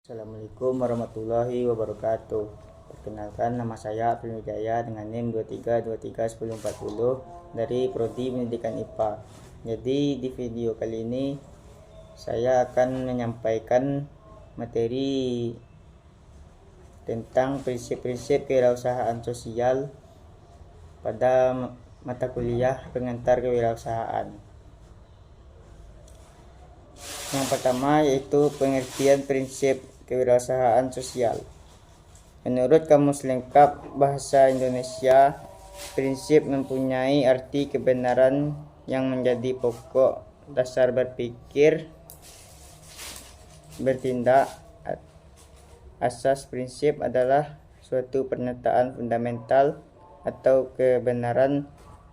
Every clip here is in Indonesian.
Assalamualaikum warahmatullahi wabarakatuh. Perkenalkan, nama saya April Wijaya dengan NIM 23231040 dari Prodi Pendidikan IPA. Jadi di video kali ini saya akan menyampaikan materi tentang prinsip-prinsip kewirausahaan sosial pada mata kuliah pengantar kewirausahaan. Yang pertama yaitu pengertian prinsip kewirausahaan sosial. Menurut Kamus Lengkap Bahasa Indonesia, prinsip mempunyai arti kebenaran yang menjadi pokok dasar berpikir, bertindak. Asas prinsip adalah suatu pernyataan fundamental atau kebenaran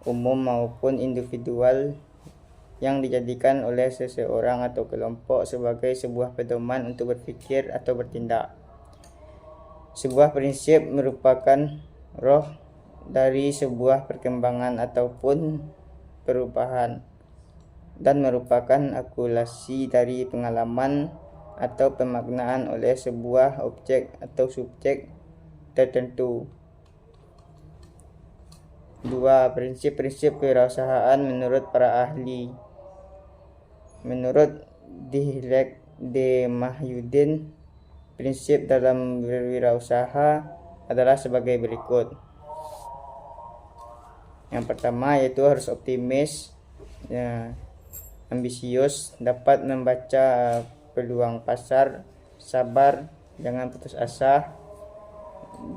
umum maupun individual yang dijadikan oleh seseorang atau kelompok sebagai sebuah pedoman untuk berpikir atau bertindak. Sebuah prinsip merupakan roh dari sebuah perkembangan ataupun perubahan dan merupakan akumulasi dari pengalaman atau pemaknaan oleh sebuah objek atau subjek tertentu. 2. Prinsip-prinsip kewirausahaan menurut para ahli. Menurut Dihilek D. Mahyudin, prinsip dalam berwirausaha adalah sebagai berikut. Yang pertama yaitu harus optimis, ambisius, dapat membaca peluang pasar, sabar, jangan putus asa,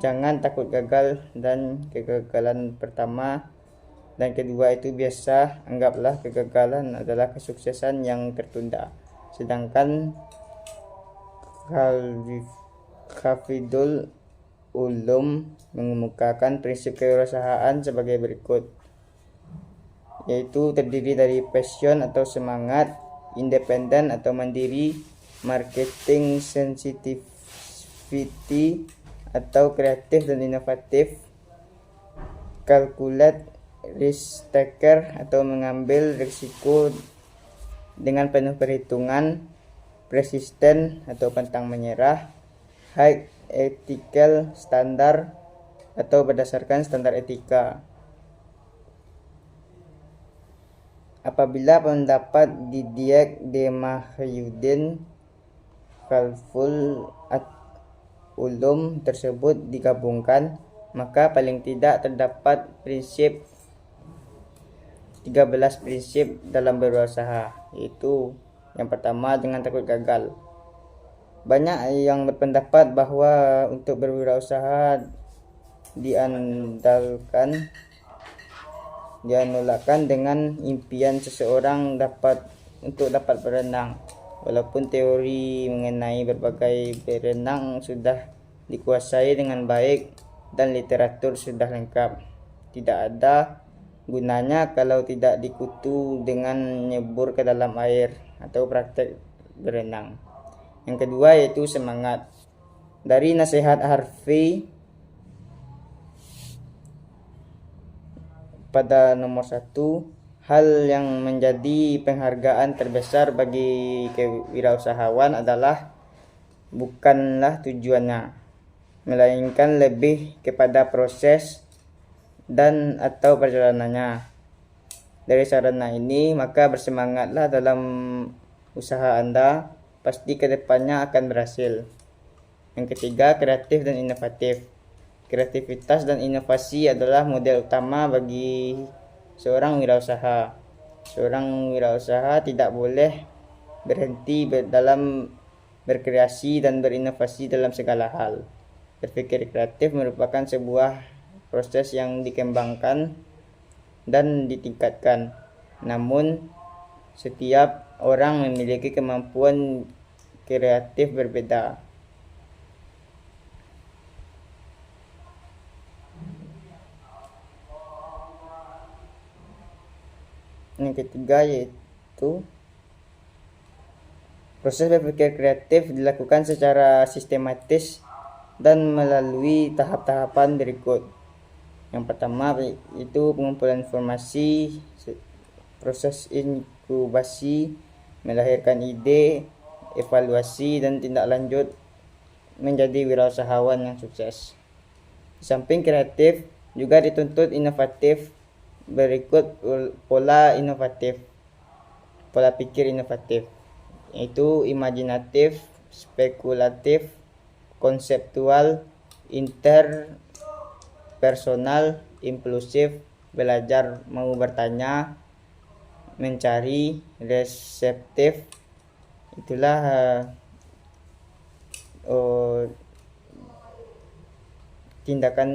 jangan takut gagal dan kegagalan pertama. Dan kedua itu biasa anggaplah kegagalan adalah kesuksesan yang tertunda. Sedangkan Hafidul Ulum mengemukakan prinsip kewirausahaan sebagai berikut, yaitu terdiri dari passion atau semangat, independen atau mandiri, marketing sensitivity atau kreatif dan inovatif, calculate, risk taker atau mengambil risiko dengan penuh perhitungan, persisten atau pantang menyerah, high ethical standard atau berdasarkan standar etika. Apabila pendapat Dihilek D. Mahyudin Khalful Ulum tersebut digabungkan, maka paling tidak terdapat 13 prinsip dalam berusaha, yaitu yang pertama dengan takut gagal. Banyak yang berpendapat bahwa untuk berwirausaha dianulakan dengan impian seseorang dapat berenang. Walaupun teori mengenai berbagai berenang sudah dikuasai dengan baik dan literatur sudah lengkap, tidak ada gunanya kalau tidak dikutu dengan nyebur ke dalam air atau praktek berenang. Yang kedua yaitu semangat. Dari nasihat Harvey pada nomor 1, hal yang menjadi penghargaan terbesar bagi kewirausahawan adalah bukanlah tujuannya, melainkan lebih kepada proses dan atau perjalanannya. Dari sarana ini maka bersemangatlah dalam usaha Anda, pasti kedepannya akan berhasil. Yang ketiga, kreatif dan inovatif. Kreativitas dan inovasi adalah model utama bagi seorang wirausaha. Seorang wirausaha tidak boleh berhenti dalam berkreasi dan berinovasi dalam segala hal. Berpikir kreatif merupakan sebuah proses yang dikembangkan dan ditingkatkan. Namun, setiap orang memiliki kemampuan kreatif berbeda. Yang ketiga yaitu proses berpikir kreatif dilakukan secara sistematis dan melalui tahap-tahapan berikut. Yang pertama itu pengumpulan informasi, proses inkubasi, melahirkan ide, evaluasi dan tindak lanjut, menjadi wirausahawan yang sukses. Di samping kreatif, juga dituntut inovatif. Berikut pola pikir inovatif, yaitu imajinatif, spekulatif, konseptual, interpersonal, impulsif, belajar mau bertanya, mencari, reseptif. Itulah tindakan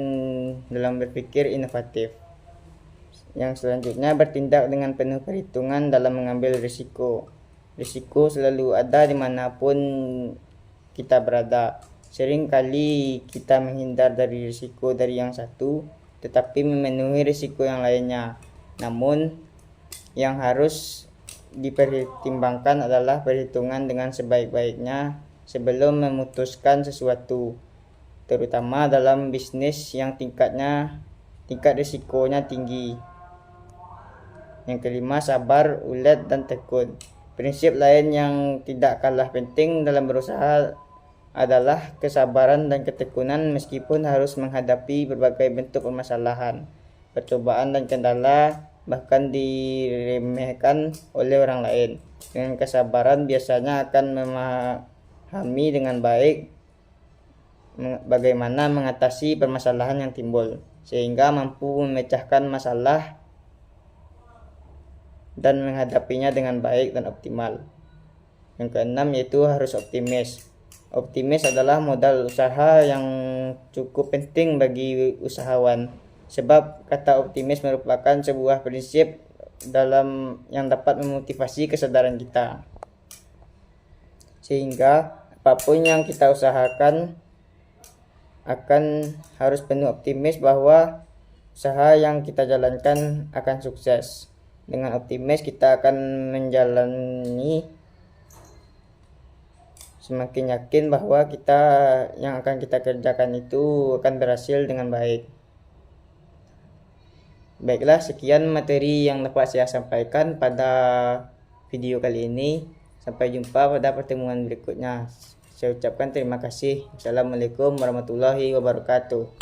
dalam berpikir inovatif. Yang selanjutnya, bertindak dengan penuh perhitungan dalam mengambil risiko. Risiko selalu ada dimanapun kita berada. Sering kali kita menghindar dari risiko dari yang satu, tetapi memenuhi risiko yang lainnya. Namun, yang harus dipertimbangkan adalah perhitungan dengan sebaik-baiknya sebelum memutuskan sesuatu, terutama dalam bisnis yang tingkat risikonya tinggi. Yang kelima, sabar, ulet, dan tekun. Prinsip lain yang tidak kalah penting dalam berusaha adalah kesabaran dan ketekunan meskipun harus menghadapi berbagai bentuk permasalahan, percobaan dan kendala, bahkan diremehkan oleh orang lain. Dengan kesabaran biasanya akan memahami dengan baik bagaimana mengatasi permasalahan yang timbul, sehingga mampu memecahkan masalah dan menghadapinya dengan baik dan optimal. Yang keenam, yaitu harus optimis. Optimis adalah modal usaha yang cukup penting bagi usahawan, sebab kata optimis merupakan sebuah prinsip yang dapat memotivasi kesadaran kita, sehingga apapun yang kita usahakan harus penuh optimis bahwa usaha yang kita jalankan akan sukses. Dengan optimis kita akan menjalani semakin yakin bahwa yang akan kita kerjakan itu akan berhasil dengan baik. Baiklah, sekian materi yang dapat saya sampaikan pada video kali ini. Sampai jumpa pada pertemuan berikutnya. Saya ucapkan terima kasih. Assalamualaikum warahmatullahi wabarakatuh.